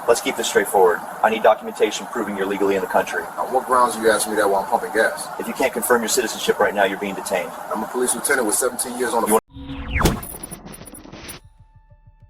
Let's keep this straightforward. I need documentation proving you're legally in the country. On what grounds are you asking me that while I'm pumping gas? If you can't confirm your citizenship right now, you're being detained. I'm a police lieutenant with 17 years on the...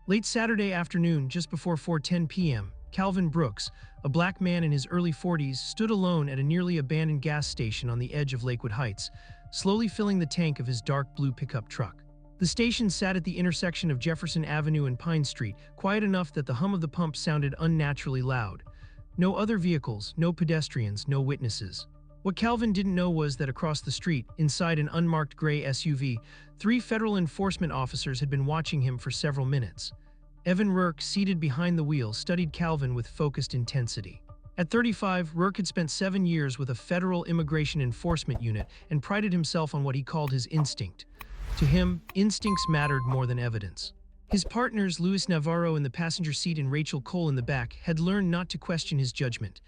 Late Saturday afternoon, just before 4:10 p.m., Calvin Brooks, a black man in his early 40s, stood alone at a nearly abandoned gas station on the edge of Lakewood Heights, slowly filling the tank of his dark blue pickup truck. The station sat at the intersection of Jefferson Avenue and Pine Street, quiet enough that the hum of the pump sounded unnaturally loud. No other vehicles, no pedestrians, no witnesses. What Calvin didn't know was that across the street, inside an unmarked gray SUV, 3 federal enforcement officers had been watching him for several minutes. Evan Rourke, seated behind the wheel, studied Calvin with focused intensity. At 35, Rourke had spent 7 years with a federal immigration enforcement unit and prided himself on what he called his instinct. To him, instincts mattered more than evidence. His partners, Luis Navarro in the passenger seat and Rachel Cole in the back, had learned not to question his judgment.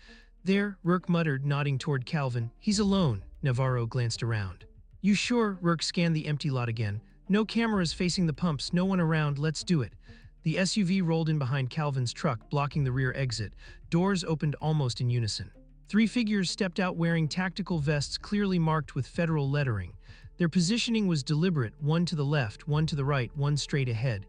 "There," Rourke muttered, nodding toward Calvin. "He's alone." Navarro glanced around. "You sure?" Rourke scanned the empty lot again. "No cameras facing the pumps, no one around, let's do it." The SUV rolled in behind Calvin's truck, blocking the rear exit. Doors opened almost in unison. 3 figures stepped out wearing tactical vests clearly marked with federal lettering. Their positioning was deliberate, one to the left, one to the right, one straight ahead.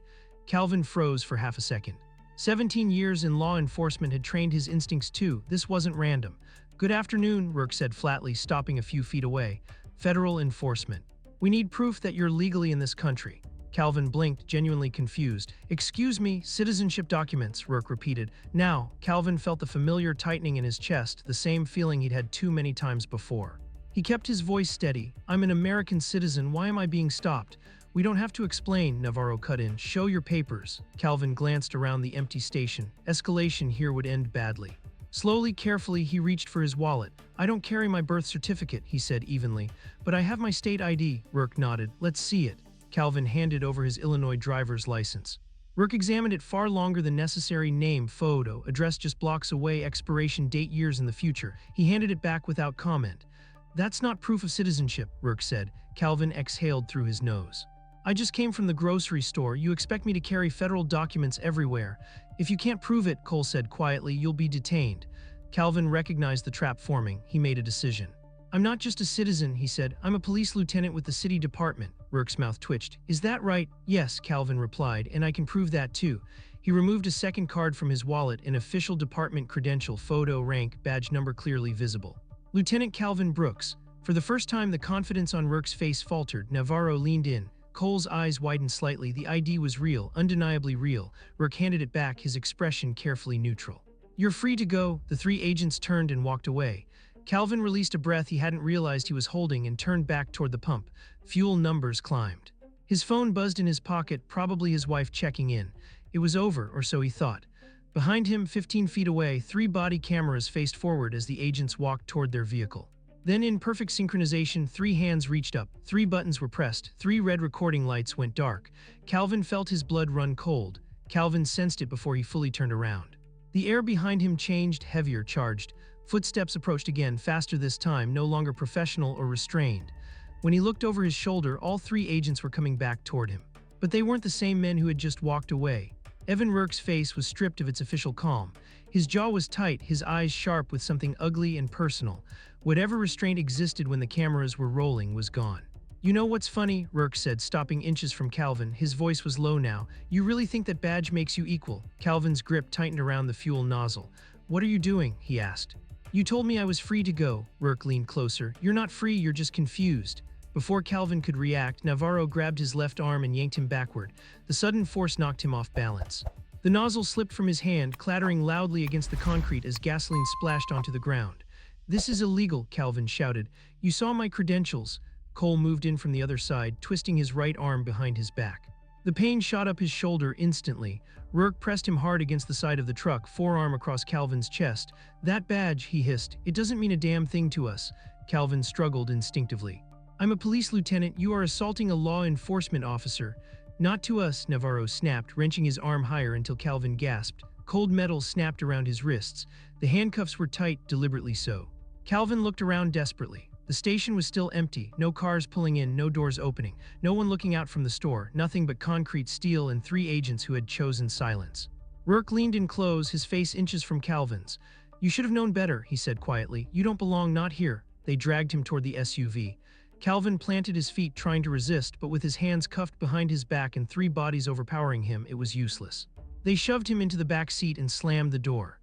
Calvin froze for half a second. 17 years in law enforcement had trained his instincts too. This wasn't random. "Good afternoon," Rourke said flatly, stopping a few feet away. "Federal enforcement. We need proof that you're legally in this country." Calvin blinked, genuinely confused. "Excuse me, citizenship documents," Rourke repeated. Now, Calvin felt the familiar tightening in his chest, the same feeling he'd had too many times before. He kept his voice steady. "I'm an American citizen. Why am I being stopped?" "We don't have to explain," Navarro cut in. "Show your papers." Calvin glanced around the empty station. Escalation here would end badly. Slowly, carefully, he reached for his wallet. "I don't carry my birth certificate," he said evenly. "But I have my state ID." Rourke nodded. "Let's see it." Calvin handed over his Illinois driver's license. Rourke examined it far longer than necessary. Name, photo, address just blocks away, expiration date years in the future. He handed it back without comment. "That's not proof of citizenship," Rourke said. Calvin exhaled through his nose. "I just came from the grocery store. You expect me to carry federal documents everywhere. If you can't prove it," Cole said quietly, "you'll be detained." Calvin recognized the trap forming. He made a decision. "I'm not just a citizen," he said. "I'm a police lieutenant with the city department." Rourke's mouth twitched. "Is that right?" "Yes," Calvin replied, "and I can prove that too." He removed a second card from his wallet, an official department credential, photo, rank, badge number clearly visible. "Lieutenant Calvin Brooks." For the first time, the confidence on Rourke's face faltered. Navarro leaned in. Cole's eyes widened slightly. The ID was real, undeniably real. Rourke handed it back, his expression carefully neutral. "You're free to go." The 3 agents turned and walked away. Calvin released a breath he hadn't realized he was holding and turned back toward the pump. Fuel numbers climbed. His phone buzzed in his pocket, probably his wife checking in. It was over, or so he thought. Behind him, 15 feet away, 3 body cameras faced forward as the agents walked toward their vehicle. Then, in perfect synchronization, 3 hands reached up, 3 buttons were pressed, 3 red recording lights went dark. Calvin felt his blood run cold. Calvin sensed it before he fully turned around. The air behind him changed, heavier, charged. Footsteps approached again, faster this time, no longer professional or restrained. When he looked over his shoulder, all 3 agents were coming back toward him. But they weren't the same men who had just walked away. Evan Rourke's face was stripped of its official calm. His jaw was tight, his eyes sharp with something ugly and personal. Whatever restraint existed when the cameras were rolling was gone. "You know what's funny?" Rourke said, stopping inches from Calvin. His voice was low now. "You really think that badge makes you equal?" Calvin's grip tightened around the fuel nozzle. "What are you doing?" he asked. "You told me I was free to go." Rourke leaned closer. "You're not free, you're just confused." Before Calvin could react, Navarro grabbed his left arm and yanked him backward. The sudden force knocked him off balance. The nozzle slipped from his hand, clattering loudly against the concrete as gasoline splashed onto the ground. "This is illegal," Calvin shouted. "You saw my credentials." Cole moved in from the other side, twisting his right arm behind his back. The pain shot up his shoulder instantly. Rourke pressed him hard against the side of the truck, forearm across Calvin's chest. "That badge," he hissed, "it doesn't mean a damn thing to us." Calvin struggled instinctively. "I'm a police lieutenant. You are assaulting a law enforcement officer." "Not to us," Navarro snapped, wrenching his arm higher until Calvin gasped. Cold metal snapped around his wrists. The handcuffs were tight, deliberately so. Calvin looked around desperately. The station was still empty, no cars pulling in, no doors opening, no one looking out from the store, nothing but concrete, steel, and 3 agents who had chosen silence. Rourke leaned in close, his face inches from Calvin's. "You should have known better," he said quietly. "You don't belong, not here." They dragged him toward the SUV. Calvin planted his feet, trying to resist, but with his hands cuffed behind his back and three bodies overpowering him, it was useless. They shoved him into the back seat and slammed the door.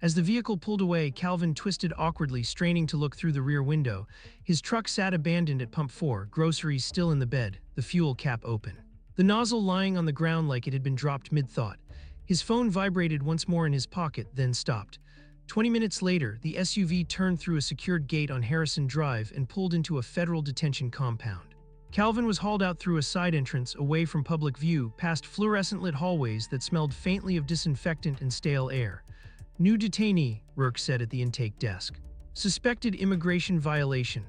As the vehicle pulled away, Calvin twisted awkwardly, straining to look through the rear window. His truck sat abandoned at Pump 4, groceries still in the bed, the fuel cap open. The nozzle lying on the ground like it had been dropped mid-thought. His phone vibrated once more in his pocket, then stopped. 20 minutes later, the SUV turned through a secured gate on Harrison Drive and pulled into a federal detention compound. Calvin was hauled out through a side entrance, away from public view, past fluorescent-lit hallways that smelled faintly of disinfectant and stale air. "New detainee," Rourke said at the intake desk. "Suspected immigration violation."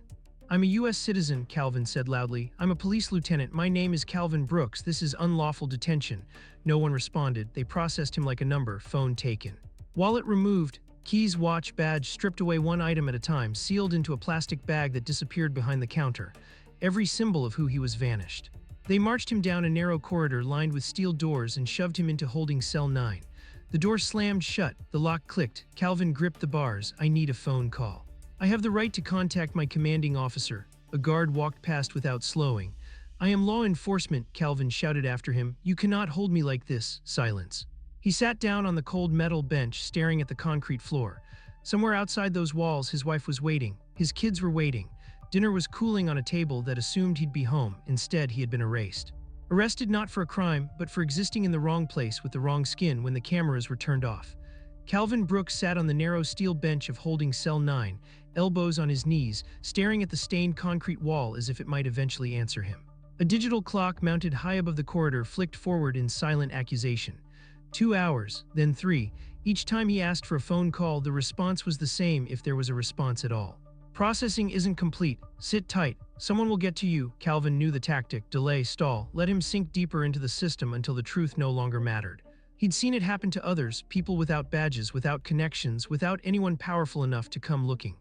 "I'm a U.S. citizen," Calvin said loudly. "I'm a police lieutenant. My name is Calvin Brooks. This is unlawful detention." No one responded. They processed him like a number, phone taken. Wallet removed, keys, watch, badge stripped away one item at a time, sealed into a plastic bag that disappeared behind the counter. Every symbol of who he was vanished. They marched him down a narrow corridor lined with steel doors and shoved him into holding cell 9. The door slammed shut, the lock clicked. Calvin gripped the bars. "I need a phone call. I have the right to contact my commanding officer." A guard walked past without slowing. "I am law enforcement," Calvin shouted after him. "You cannot hold me like this." Silence. He sat down on the cold metal bench, staring at the concrete floor. Somewhere outside those walls, his wife was waiting. His kids were waiting. Dinner was cooling on a table that assumed he'd be home. Instead, he had been erased. Arrested not for a crime, but for existing in the wrong place with the wrong skin when the cameras were turned off. Calvin Brooks sat on the narrow steel bench of holding cell 9, elbows on his knees, staring at the stained concrete wall as if it might eventually answer him. A digital clock mounted high above the corridor flicked forward in silent accusation. 2 hours, then 3. Each time he asked for a phone call, the response was the same, if there was a response at all. "Processing isn't complete. Sit tight. Someone will get to you." Calvin knew the tactic: delay, stall, let him sink deeper into the system until the truth no longer mattered. He'd seen it happen to others, people without badges, without connections, without anyone powerful enough to come looking.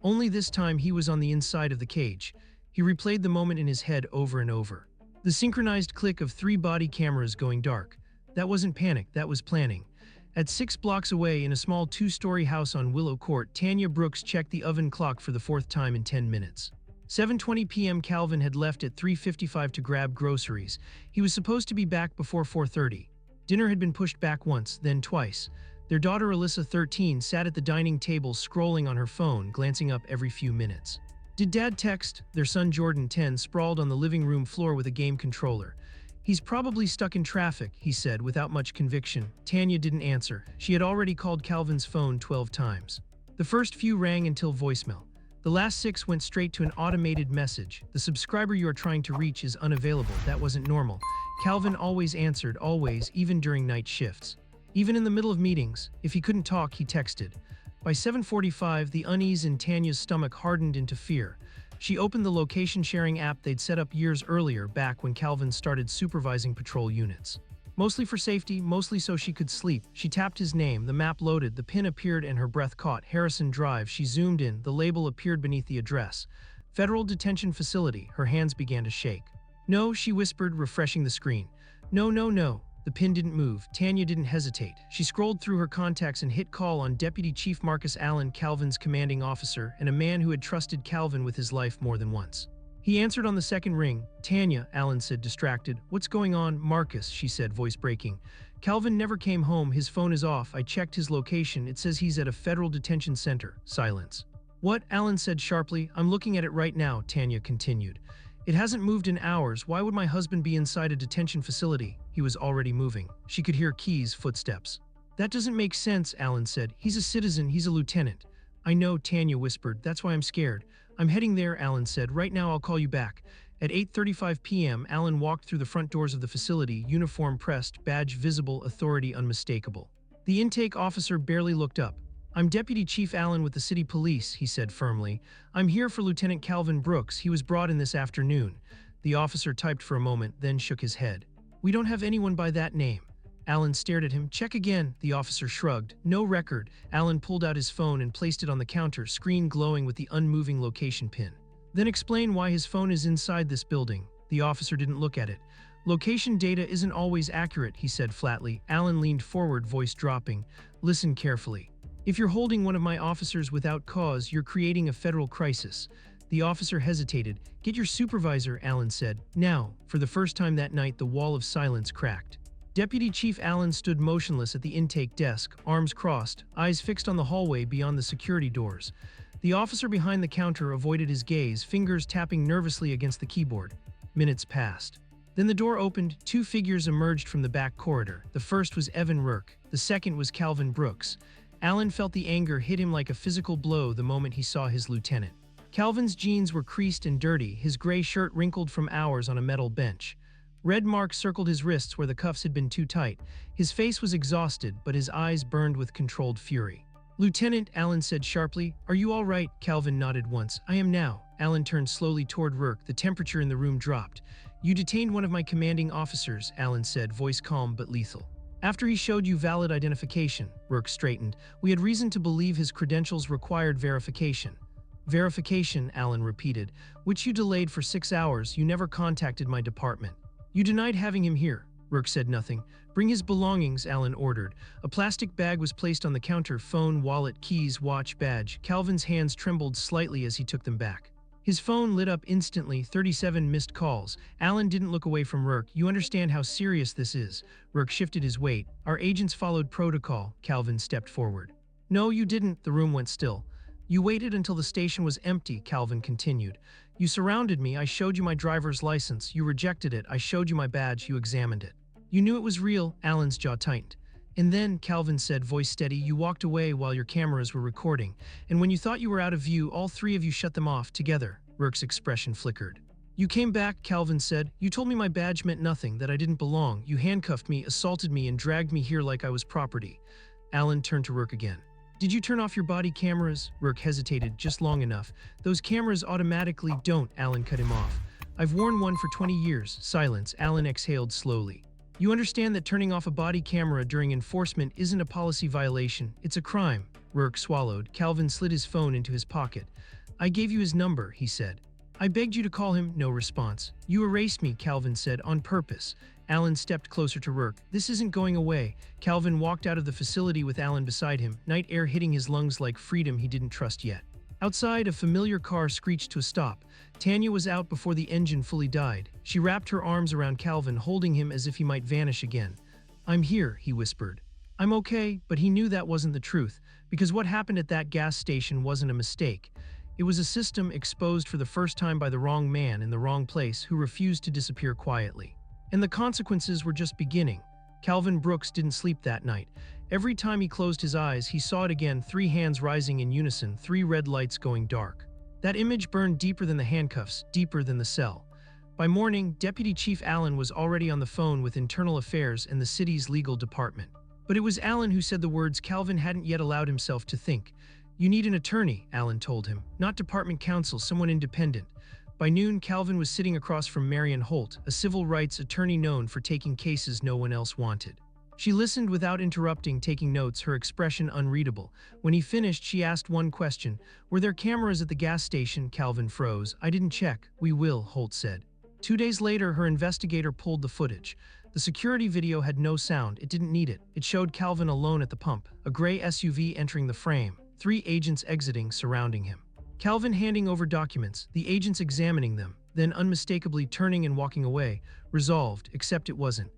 Only this time he was on the inside of the cage. He replayed the moment in his head over and over. The synchronized click of 3 body cameras going dark. That wasn't panic, that was planning. At 6 blocks away, in a small 2-story house on Willow Court, Tanya Brooks checked the oven clock for the 4th time in 10 minutes. 7:20 p.m. Calvin had left at 3:55 to grab groceries. He was supposed to be back before 4:30. Dinner had been pushed back once, then twice. Their daughter Alyssa, 13, sat at the dining table scrolling on her phone, glancing up every few minutes. "Did Dad text?" Their son Jordan, 10, sprawled on the living room floor with a game controller. "He's probably stuck in traffic," he said without much conviction. Tanya didn't answer. She had already called Calvin's phone 12 times. The first few rang until voicemail. The last 6 went straight to an automated message. "The subscriber you are trying to reach is unavailable." That wasn't normal. Calvin always answered, always, even during night shifts. Even in the middle of meetings. If he couldn't talk, he texted. By 7:45, the unease in Tanya's stomach hardened into fear. She opened the location-sharing app they'd set up years earlier, back when Calvin started supervising patrol units. Mostly for safety, mostly so she could sleep. She tapped his name, the map loaded, the pin appeared and her breath caught. Harrison Drive. She zoomed in, the label appeared beneath the address. Federal Detention Facility. Her hands began to shake. "No," she whispered, refreshing the screen. "No, no, no." The pin didn't move. Tanya didn't hesitate. She scrolled through her contacts and hit call on Deputy Chief Marcus Allen, Calvin's commanding officer, and a man who had trusted Calvin with his life more than once. He answered on the second ring. "Tanya," Allen said, distracted. "What's going on?" "Marcus," she said, voice breaking. "Calvin never came home. His phone is off. I checked his location. It says he's at a federal detention center." Silence. "What?" Allen said sharply. "I'm looking at it right now," Tanya continued. "It hasn't moved in hours. Why would my husband be inside a detention facility?" He was already moving. She could hear Key's footsteps. "That doesn't make sense," Allen said. "He's a citizen. He's a lieutenant." "I know," Tanya whispered. "That's why I'm scared." "I'm heading there," Allen said. "Right now. I'll call you back." At 8:35 p.m., Allen walked through the front doors of the facility, uniform pressed, badge visible, authority unmistakable. The intake officer barely looked up. "I'm Deputy Chief Allen with the City Police," he said firmly. "I'm here for Lieutenant Calvin Brooks. He was brought in this afternoon." The officer typed for a moment, then shook his head. "We don't have anyone by that name." Allen stared at him. "Check again." The officer shrugged. "No record." Allen pulled out his phone and placed it on the counter, screen glowing with the unmoving location pin. "Then explain why his phone is inside this building." The officer didn't look at it. Location data isn't always accurate, he said flatly. Alan leaned forward, voice dropping. Listen carefully. If you're holding one of my officers without cause, you're creating a federal crisis. The officer hesitated. Get your supervisor, Alan said. Now. For the first time that night, the wall of silence cracked. Deputy Chief Allen stood motionless at the intake desk, arms crossed, eyes fixed on the hallway beyond the security doors. The officer behind the counter avoided his gaze, fingers tapping nervously against the keyboard. Minutes passed. Then the door opened, two figures emerged from the back corridor. The first was Evan Rourke, the second was Calvin Brooks. Allen felt the anger hit him like a physical blow the moment he saw his lieutenant. Calvin's jeans were creased and dirty, his gray shirt wrinkled from hours on a metal bench. Red marks circled his wrists where the cuffs had been too tight. His face was exhausted, but his eyes burned with controlled fury. Lieutenant, Allen said sharply. Are you all right? Calvin nodded once. I am now. Allen turned slowly toward Rourke. The temperature in the room dropped. You detained one of my commanding officers, Allen said, voice calm but lethal. After he showed you valid identification, Rourke straightened. We had reason to believe his credentials required verification. Verification, Allen repeated, which you delayed for 6 hours. You never contacted my department. You denied having him here. Rourke said nothing. Bring his belongings, Allen ordered. A plastic bag was placed on the counter, phone, wallet, keys, watch, badge. Calvin's hands trembled slightly as he took them back. His phone lit up instantly, 37 missed calls. Allen didn't look away from Rourke. You understand how serious this is. Rourke shifted his weight. Our agents followed protocol. Calvin stepped forward. No, you didn't. The room went still. You waited until the station was empty, Calvin continued. You surrounded me. I showed you my driver's license. You rejected it. I showed you my badge. You examined it. You knew it was real. Allen's jaw tightened. And then, Calvin said, voice steady, you walked away while your cameras were recording. And when you thought you were out of view, all three of you shut them off together. Rourke's expression flickered. You came back, Calvin said. You told me my badge meant nothing, that I didn't belong. You handcuffed me, assaulted me, and dragged me here like I was property. Allen turned to Rourke again. Did you turn off your body cameras? Rourke hesitated just long enough. Those cameras automatically don't, Allen cut him off. I've worn one for 20 years. Silence. Allen exhaled slowly. You understand that turning off a body camera during enforcement isn't a policy violation, it's a crime. Rourke swallowed. Calvin slid his phone into his pocket. I gave you his number, he said. I begged you to call him, no response. You erased me, Calvin said, on purpose. Allen stepped closer to Rourke. This isn't going away. Calvin walked out of the facility with Allen beside him, night air hitting his lungs like freedom he didn't trust yet. Outside, a familiar car screeched to a stop. Tanya was out before the engine fully died. She wrapped her arms around Calvin, holding him as if he might vanish again. I'm here, he whispered. I'm okay, but he knew that wasn't the truth, because what happened at that gas station wasn't a mistake. It was a system exposed for the first time by the wrong man in the wrong place who refused to disappear quietly. And the consequences were just beginning. Calvin Brooks didn't sleep that night. Every time he closed his eyes, he saw it again, 3 hands rising in unison, 3 red lights going dark. That image burned deeper than the handcuffs, deeper than the cell. By morning, Deputy Chief Allen was already on the phone with Internal Affairs and the city's legal department. But it was Allen who said the words Calvin hadn't yet allowed himself to think. You need an attorney, Allen told him, not department counsel, someone independent. By noon, Calvin was sitting across from Marion Holt, a civil rights attorney known for taking cases no one else wanted. She listened without interrupting, taking notes, her expression unreadable. When he finished, she asked one question. Were there cameras at the gas station? Calvin froze. I didn't check. We will, Holt said. 2 days later, her investigator pulled the footage. The security video had no sound. It didn't need it. It showed Calvin alone at the pump, a gray SUV entering the frame, 3 agents exiting, surrounding him. Calvin handing over documents, the agents examining them, then unmistakably turning and walking away, resolved, except it wasn't.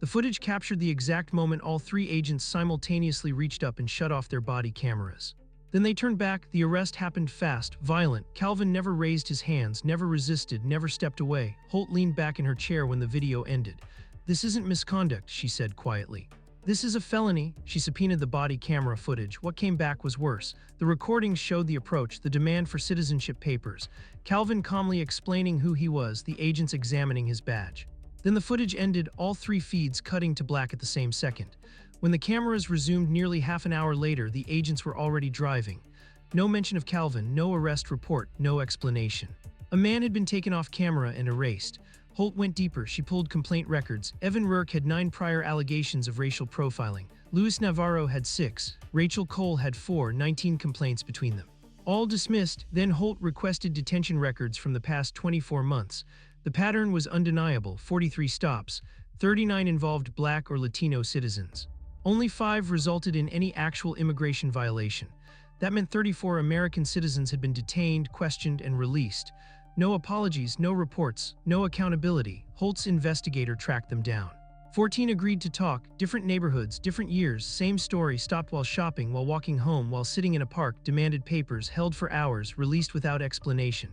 The footage captured the exact moment all 3 agents simultaneously reached up and shut off their body cameras. Then they turned back. The arrest happened fast, violent. Calvin never raised his hands, never resisted, never stepped away. Holt leaned back in her chair when the video ended. This isn't misconduct, she said quietly. This is a felony. She subpoenaed the body camera footage. What came back was worse. The recordings showed the approach, the demand for citizenship papers. Calvin calmly explaining who he was, the agents examining his badge. Then the footage ended, all 3 feeds cutting to black at the same second. When the cameras resumed nearly half an hour later, the agents were already driving. No mention of Calvin, no arrest report, no explanation. A man had been taken off camera and erased. Holt went deeper. She pulled complaint records. Evan Rourke had 9 prior allegations of racial profiling. Luis Navarro had 6. Rachel Cole had 4, 19 complaints between them. All dismissed. Then Holt requested detention records from the past 24 months. The pattern was undeniable: 43 stops, 39 involved Black or Latino citizens. Only 5 resulted in any actual immigration violation. That meant 34 American citizens had been detained, questioned, and released. No apologies, no reports, no accountability. Holt's investigator tracked them down. 14 agreed to talk, different neighborhoods, different years, same story: stopped while shopping, while walking home, while sitting in a park, demanded papers, held for hours, released without explanation.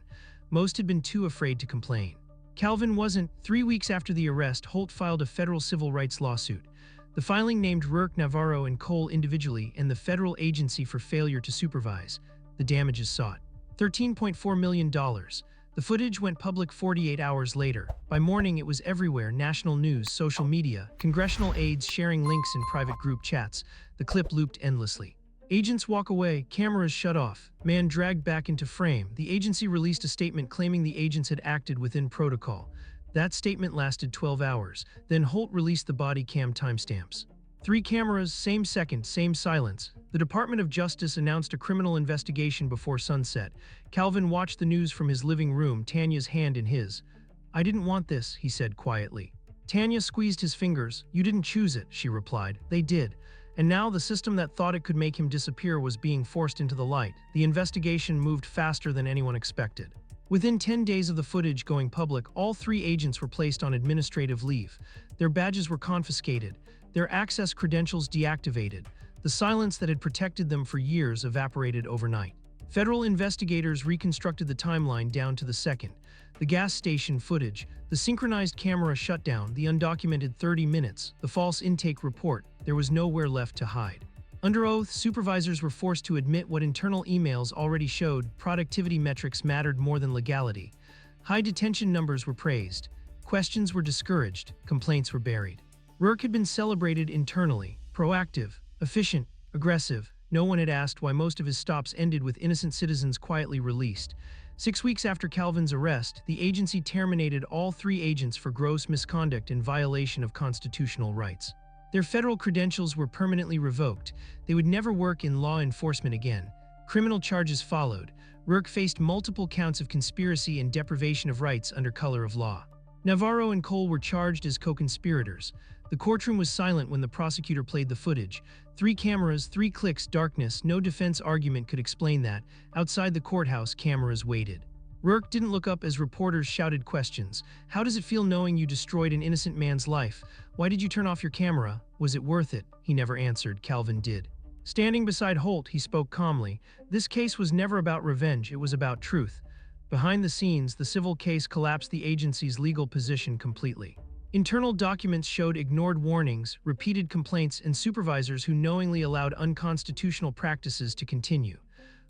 Most had been too afraid to complain. Calvin wasn't. 3 weeks after the arrest, Holt filed a federal civil rights lawsuit. The filing named Rourke, Navarro, and Cole individually and the federal agency for failure to supervise. The damages sought: $13.4 million. The footage went public 48 hours later. By morning, it was everywhere: national news, social media, congressional aides sharing links in private group chats. The clip looped endlessly. Agents walk away, cameras shut off, man dragged back into frame. The agency released a statement claiming the agents had acted within protocol. That statement lasted 12 hours. Then Holt released the body cam timestamps. 3 cameras, same second, same silence. The Department of Justice announced a criminal investigation before sunset. Calvin watched the news from his living room, Tanya's hand in his. "I didn't want this," he said quietly. Tanya squeezed his fingers. "You didn't choose it," she replied. "They did." And now the system that thought it could make him disappear was being forced into the light. The investigation moved faster than anyone expected. Within 10 days of the footage going public, all 3 agents were placed on administrative leave. Their badges were confiscated, their access credentials deactivated. The silence that had protected them for years evaporated overnight. Federal investigators reconstructed the timeline down to the second. The gas station footage, the synchronized camera shutdown, the undocumented 30 minutes, the false intake report. There was nowhere left to hide. Under oath, supervisors were forced to admit what internal emails already showed: productivity metrics mattered more than legality. High detention numbers were praised. Questions were discouraged. Complaints were buried. Rourke had been celebrated internally: proactive, efficient, aggressive. No one had asked why most of his stops ended with innocent citizens quietly released. 6 weeks after Calvin's arrest, the agency terminated all 3 agents for gross misconduct and violation of constitutional rights. Their federal credentials were permanently revoked. They would never work in law enforcement again. Criminal charges followed. Rourke faced multiple counts of conspiracy and deprivation of rights under color of law. Navarro and Cole were charged as co-conspirators. The courtroom was silent when the prosecutor played the footage. 3 cameras, 3 clicks, darkness. No defense argument could explain that. Outside the courthouse, cameras waited. Rourke didn't look up as reporters shouted questions. "How does it feel knowing you destroyed an innocent man's life? Why did you turn off your camera? Was it worth it?" He never answered. Calvin did. Standing beside Holt, he spoke calmly. This case was never about revenge, it was about truth. Behind the scenes, the civil case collapsed the agency's legal position completely. Internal documents showed ignored warnings, repeated complaints, and supervisors who knowingly allowed unconstitutional practices to continue.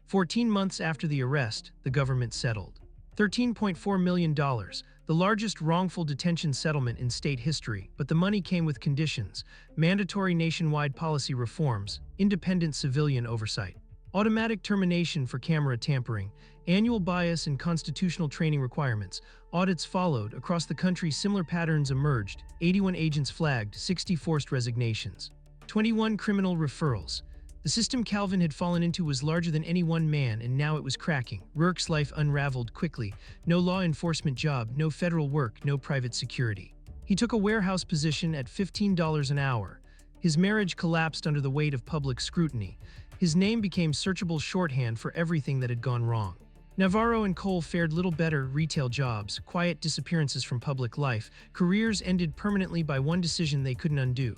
14 months after the arrest, the government settled. $13.4 million, the largest wrongful detention settlement in state history, but the money came with conditions: mandatory nationwide policy reforms, independent civilian oversight, automatic termination for camera tampering, annual bias and constitutional training requirements. Audits followed. Across the country, similar patterns emerged: 81 agents flagged, 60 forced resignations, 21 criminal referrals. The system Calvin had fallen into was larger than any one man, and now it was cracking. Rourke's life unraveled quickly. No law enforcement job, no federal work, no private security. He took a warehouse position at $15 an hour. His marriage collapsed under the weight of public scrutiny. His name became searchable shorthand for everything that had gone wrong. Navarro and Cole fared little better: retail jobs, quiet disappearances from public life, careers ended permanently by one decision they couldn't undo.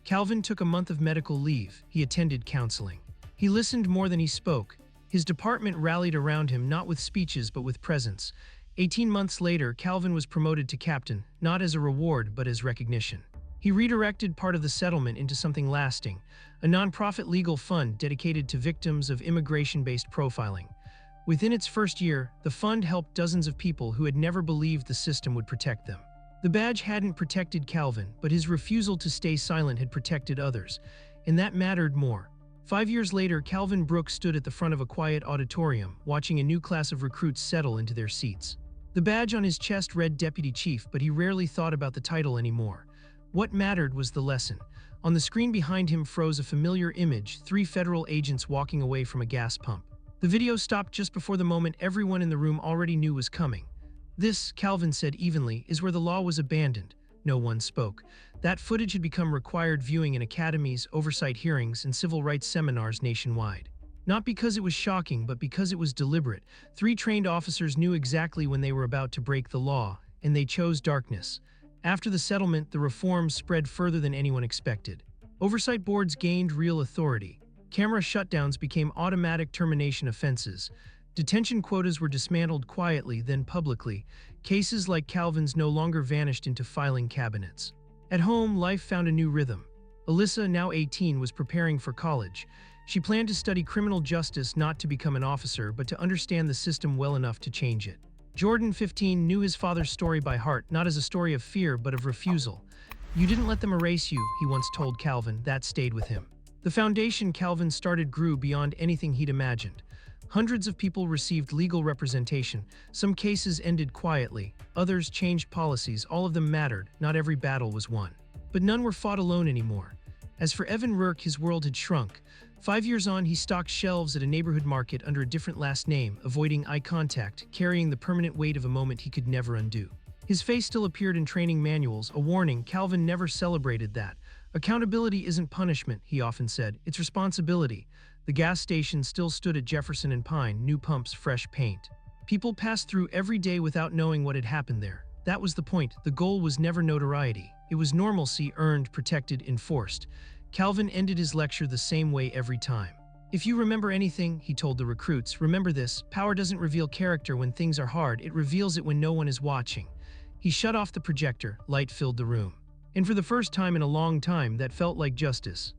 Calvin took a month of medical leave. He attended counseling. He listened more than he spoke. His department rallied around him, not with speeches but with presence. 18 months later, Calvin was promoted to captain, not as a reward but as recognition. He redirected part of the settlement into something lasting: a nonprofit legal fund dedicated to victims of immigration-based profiling. Within its first year, the fund helped dozens of people who had never believed the system would protect them. The badge hadn't protected Calvin, but his refusal to stay silent had protected others, and that mattered more. 5 years later, Calvin Brooks stood at the front of a quiet auditorium, watching a new class of recruits settle into their seats. The badge on his chest read Deputy Chief, but he rarely thought about the title anymore. What mattered was the lesson. On the screen behind him froze a familiar image: 3 federal agents walking away from a gas pump. The video stopped just before the moment everyone in the room already knew was coming. This, Calvin said evenly, is where the law was abandoned. No one spoke. That footage had become required viewing in academies, oversight hearings, and civil rights seminars nationwide. Not because it was shocking, but because it was deliberate. 3 trained officers knew exactly when they were about to break the law, and they chose darkness. After the settlement, the reforms spread further than anyone expected. Oversight boards gained real authority. Camera shutdowns became automatic termination offenses. Detention quotas were dismantled quietly, then publicly. Cases like Calvin's no longer vanished into filing cabinets. At home, life found a new rhythm. Alyssa, now 18, was preparing for college. She planned to study criminal justice, not to become an officer, but to understand the system well enough to change it. Jordan, 15, knew his father's story by heart, not as a story of fear, but of refusal. "You didn't let them erase you," he once told Calvin. That stayed with him. The foundation Calvin started grew beyond anything he'd imagined. Hundreds of people received legal representation. Some cases ended quietly. Others changed policies. All of them mattered. Not every battle was won. But none were fought alone anymore. As for Evan Rourke, his world had shrunk. 5 years on, he stocked shelves at a neighborhood market under a different last name, avoiding eye contact, carrying the permanent weight of a moment he could never undo. His face still appeared in training manuals, a warning. Calvin never celebrated that. "Accountability isn't punishment," he often said. "It's responsibility." The gas station still stood at Jefferson and Pine, new pumps, fresh paint. People passed through every day without knowing what had happened there. That was the point. The goal was never notoriety. It was normalcy, earned, protected, enforced. Calvin ended his lecture the same way every time. "If you remember anything," he told the recruits, "remember this: power doesn't reveal character when things are hard, it reveals it when no one is watching." He shut off the projector, light filled the room. And for the first time in a long time, that felt like justice.